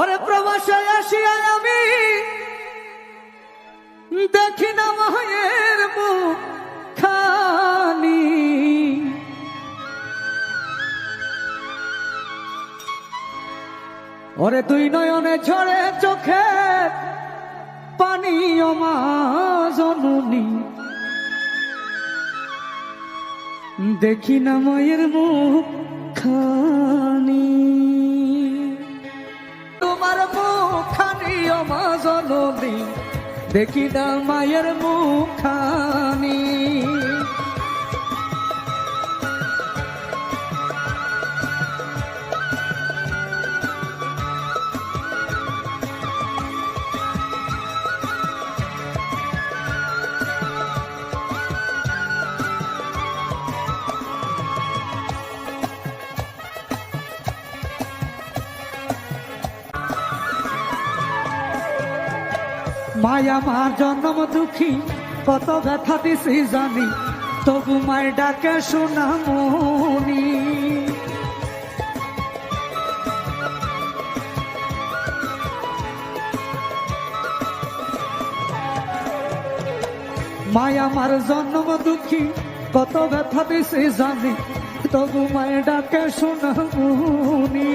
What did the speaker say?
ওরে প্রবাসে আসিয়া আমি দেখি না মায়ের মুখখানি, ওরে দুই নয়নে ঝরে চোখে পানি ও মা জননী, দেখি না মায়ের মুখখানি। তোমার মুখখানি ও মা জননী, দেখি না মায়ের মুখখানি। মায়া মার জন্ম দুঃখী, কত ব্যথা দিছি জানি, তবু মায়ের ডাকে সোনামণি। মায়া মার জন্ম দুঃখী, কত ব্যথা দিছি জানি, তবু মায়ের ডাকে সোনামণি।